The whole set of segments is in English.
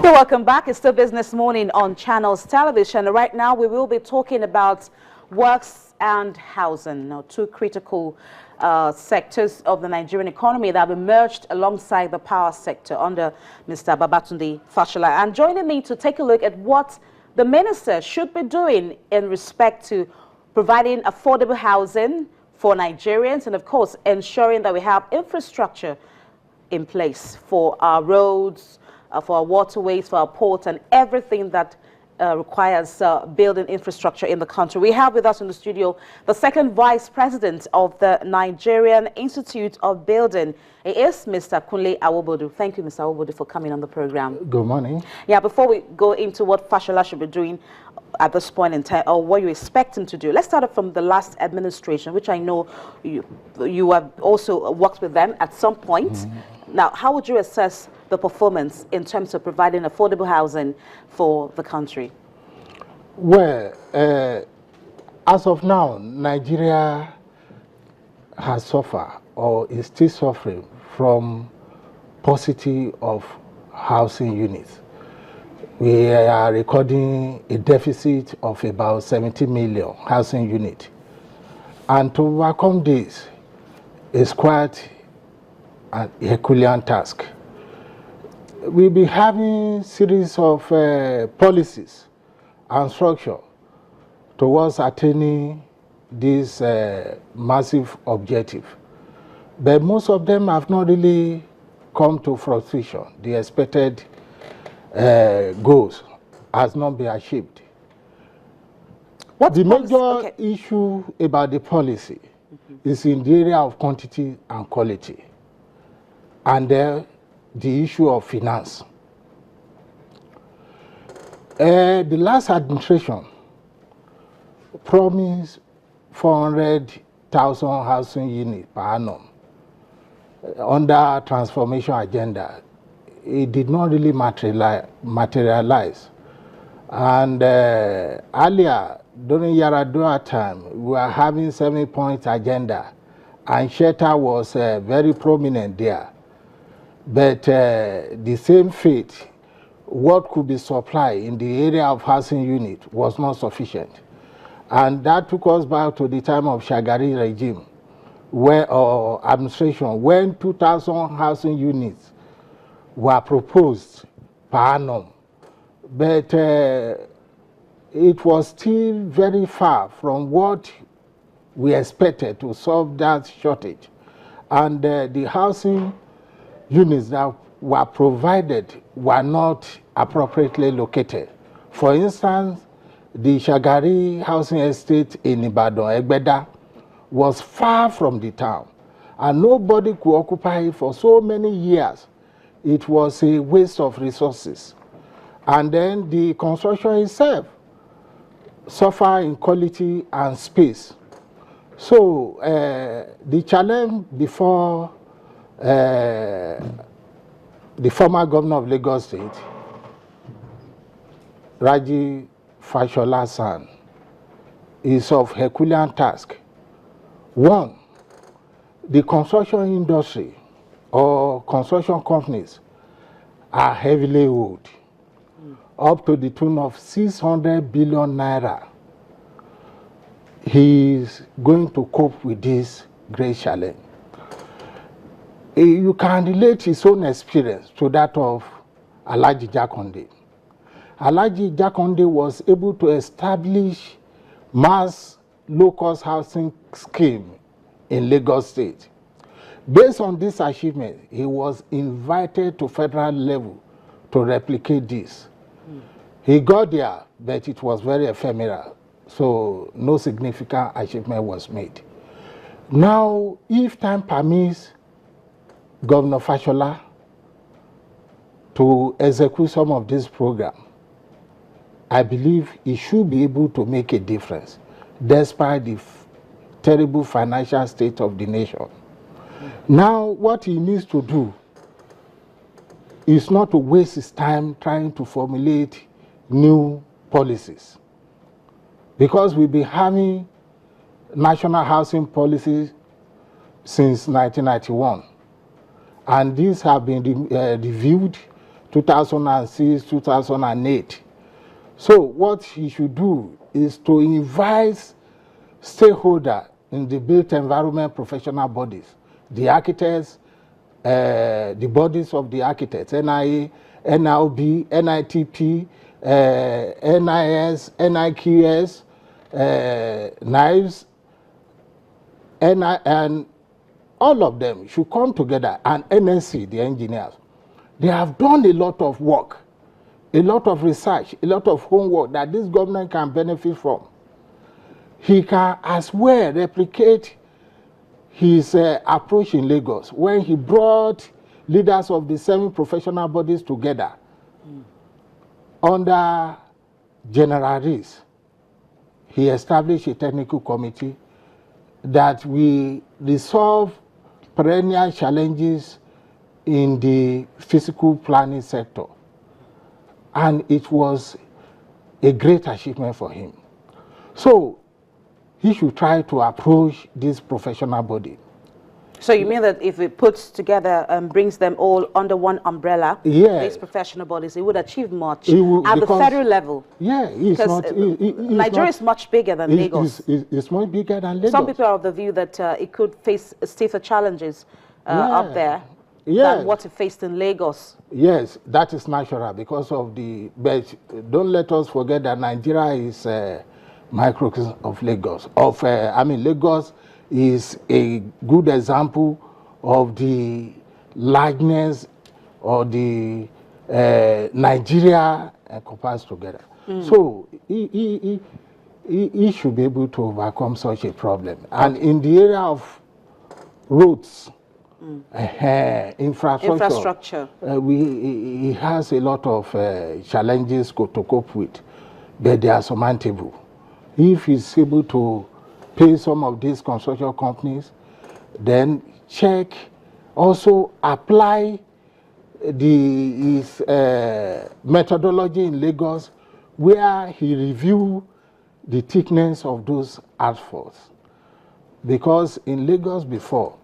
So welcome back. It's still Business Morning on Channels Television. Right now we will be talking about works and housing, two critical sectors of the Nigerian economy that have emerged alongside the power sector under Mr. Babatunde Fashola. And joining me to take a look at what the minister should be doing in respect to providing affordable housing for Nigerians and, of course, ensuring that we have infrastructure in place for our roads, for our waterways, for our ports, and everything that requires building infrastructure in the country. We have with us in the studio the second vice president of the Nigerian Institute of Building. It is Mr. Kunle Awobodu. Thank you, Mr. Awobodu, for coming on the program. Good morning. Yeah, before we go into what Fashola should be doing at this point in time, or what you expect him to do, let's start off from the last administration, which I know you have also worked with them at some point. Now, how would you assess the performance in terms of providing affordable housing for the country? Well, as of now, Nigeria has suffered or is still suffering from paucity of housing units. We are recording a deficit of about 70 million housing units. And to overcome this is quite an Herculean task. We'll be having series of policies and structure towards attaining this massive objective. But most of them have not really come to fruition. The expected goals has not been achieved. The major issue about the policy is in the area of quantity and quality, and the issue of finance. The last administration promised 400,000 housing units per annum under transformation agenda. It did not really materialize. And earlier, during Yaradua time, we were having 7-point agenda, and shelter was very prominent there. But the same fate, what could be supplied in the area of housing unit was not sufficient. And that took us back to the time of Shagari regime, or administration, when 2,000 housing units were proposed per annum. But it was still very far from what we expected to solve that shortage. And the housing units that were provided were not appropriately located. For instance, the Shagari housing estate in Ibadan, Egbeda, was far from the town, and nobody could occupy it for so many years. It was a waste of resources. And then the construction itself suffered in quality and space. So the challenge before the former governor of Lagos State, Raji Fashola San, is of Herculean task. One, the construction industry or construction companies are heavily owed, up to the tune of 600 billion naira. He is going to cope with this great challenge. You can relate his own experience to that of Alhaji Jakonde. Alhaji Jakonde was able to establish mass low-cost housing scheme in Lagos State. Based on this achievement, he was invited to federal level to replicate this. He got there, but it was very ephemeral, so no significant achievement was made. Now, if time permits Governor Fashola to execute some of this program, I believe he should be able to make a difference, despite the terrible financial state of the nation. Now, what he needs to do is not to waste his time trying to formulate new policies, because we've been having national housing policies since 1991, and these have been reviewed 2006, 2008. So what he should do is to invite stakeholders in the built environment professional bodies, the architects, the bodies of the architects, NIA, NLB, NITP, NIS, NIQS, NIVES, and all of them should come together, and NSC, the engineers. They have done a lot of work, a lot of research, a lot of homework that this government can benefit from. He can as well replicate his approach in Lagos when he brought leaders of the 7 professional bodies together under General Rees. He established a technical committee that will resolve perennial challenges in the physical planning sector. And it was a great achievement for him. So he should try to approach this professional body. So you mean that if it puts together and brings them all under one umbrella, these professional bodies, it would achieve much at the federal level? Yeah, Nigeria is much bigger than Lagos. It's much bigger than Lagos. Some people are of the view that it could face stiffer challenges up there than what it faced in Lagos. Yes, that is natural because of the... But don't let us forget that Nigeria is microcosm of Lagos. Lagos is a good example of the largeness or the Nigeria encompassed together. So he should be able to overcome such a problem. And in the area of roads, infrastructure, he has a lot of challenges to cope with, but they are surmountable. If he's able to pay some of these construction companies, then check, also apply his methodology in Lagos, where he review the thickness of those asphalts. Because in Lagos before,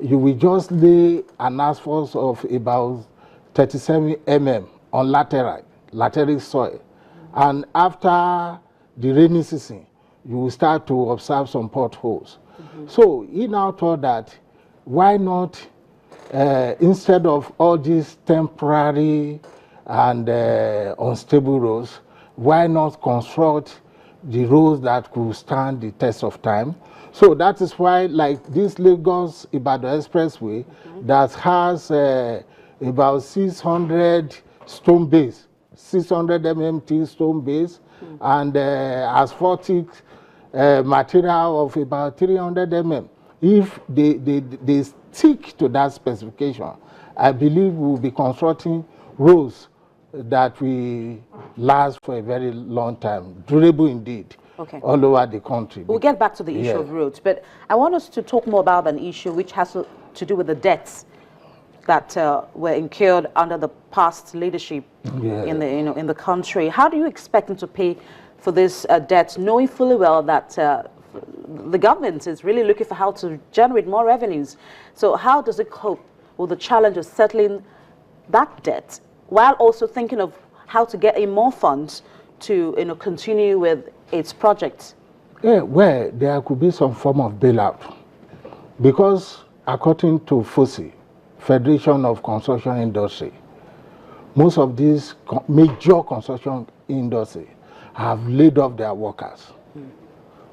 you will just lay an asphalt of about 37 mm on laterite soil. And after the rainy season, you will start to observe some potholes. So he now thought that why not, instead of all these temporary and unstable roads, why not construct the roads that could stand the test of time? So that is why, like this Lagos-Ibadan Expressway that has about 600 stone base, 600 MMT stone base, and asphaltic material of about 300 mm. If they stick to that specification, I believe we will be constructing roads that will last for a very long time, durable indeed, all over the country. We'll get back to the issue of roads, but I want us to talk more about an issue which has to do with the debts that were incurred under the past leadership in the country. How do you expect them to pay for this debt, knowing fully well that the government is really looking for how to generate more revenues? So how does it cope with the challenge of settling that debt while also thinking of how to get in more funds to continue with its projects? Yeah, well, there could be some form of bailout, because according to FOSI, Federation of Construction Industry, most of these major construction industry have laid off their workers.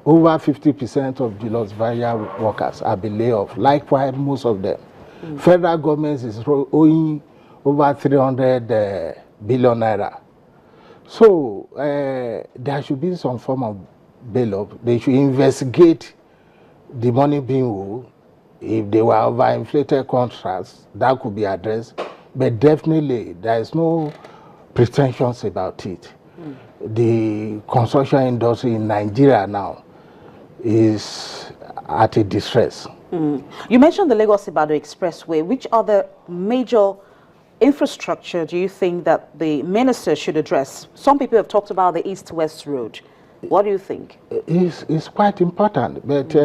Over 50% of the Los Valle workers have been laid off. Likewise, most of them. Federal government is owing over 300 billion naira. So there should be some form of bailout. They should investigate the money being owed. If they were overinflated contracts, that could be addressed. But definitely, there is no pretensions about it. The construction industry in Nigeria now is at a distress. You mentioned the Lagos-Ibadan Expressway. Which other major infrastructure do you think that the minister should address? Some people have talked about the East-West Road. What do you think? It's quite important, but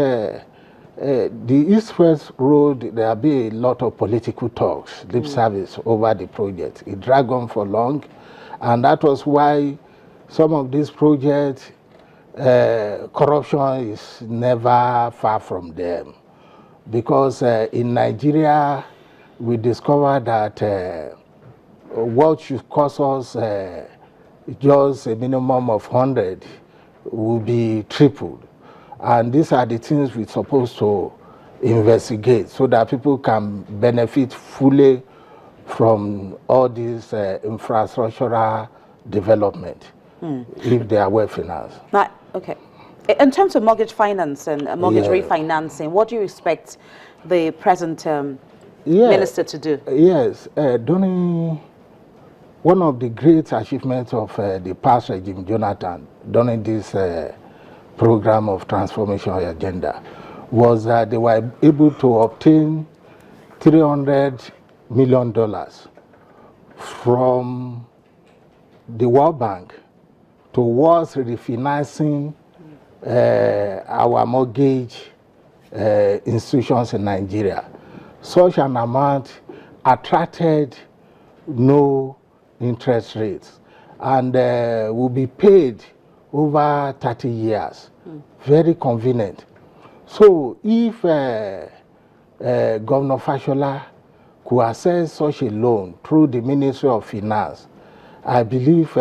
The East-West Road, there have been a lot of political talks, lip service over the project. It dragged on for long, and that was why some of these projects, corruption is never far from them. Because in Nigeria, we discovered that what should cost us just a minimum of 100 will be tripled. And these are the things we're supposed to investigate so that people can benefit fully from all this infrastructural development if they are well financed. Now, okay. In terms of mortgage finance and mortgage refinancing, what do you expect the present minister to do? Yes, during one of the great achievements of the past regime, Jonathan, during this program of transformation agenda, was that they were able to obtain $300 million from the World Bank towards refinancing our mortgage institutions in Nigeria. Such an amount attracted no interest rates and will be paid over 30 years. Very convenient. So if Governor Fashola could access such a loan through the Ministry of Finance, I believe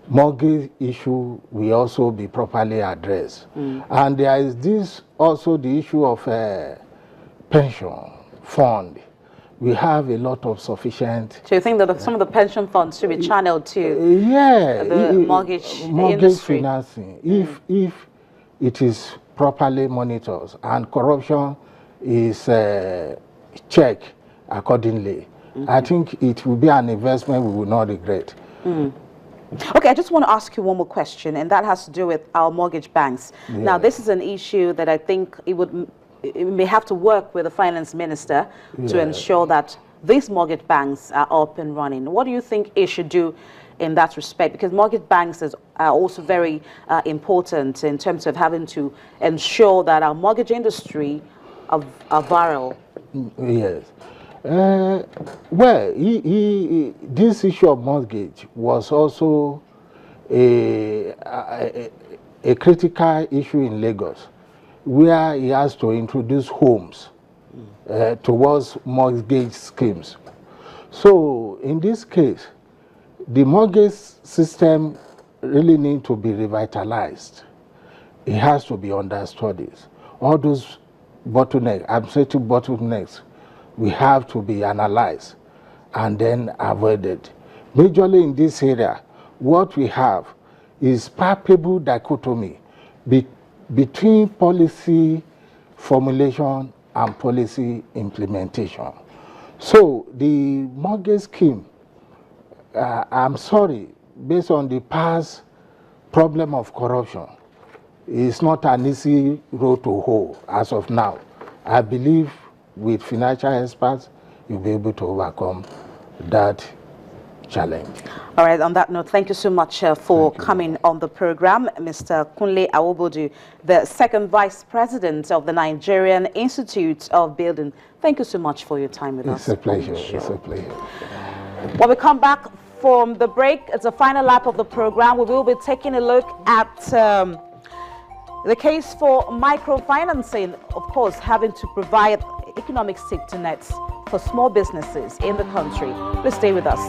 mortgage issue will also be properly addressed. And there is this also the issue of pension fund. We have a lot of sufficient. So you think that some of the pension funds should be channeled to the mortgage industry? Financing, if it is properly monitored and corruption is checked accordingly, I think it will be an investment we will not regret. Okay, I just want to ask you one more question, and that has to do with our mortgage banks. Now, this is an issue that I think it may have to work with the finance minister to ensure that these mortgage banks are up and running. What do you think it should do in that respect? Because mortgage banks are also very important in terms of having to ensure that our mortgage industry are viral. Yes. Well, this issue of mortgage was also a critical issue in Lagos, where he has to introduce homes towards mortgage schemes. So in this case, the mortgage system really needs to be revitalized. It has to be under studies. All those bottlenecks, administrative bottlenecks, we have to be analyzed and then avoided. Majorly in this area, what we have is palpable dichotomy between policy formulation and policy implementation. So the mortgage scheme, I'm sorry, based on the past problem of corruption, is not an easy road to hoe as of now. I believe with financial experts, you'll be able to overcome that challenge. All right, on that note, thank you so much for coming on the program. Mr. Kunle Awobodu, the second Vice President of the Nigerian Institute of Building. Thank you so much for your time with us. It's a pleasure. It's a pleasure. When we come back from the break, it's a final lap of the program. We will be taking a look at the case for microfinancing, of course, having to provide economic safety nets for small businesses in the country. Please stay with us.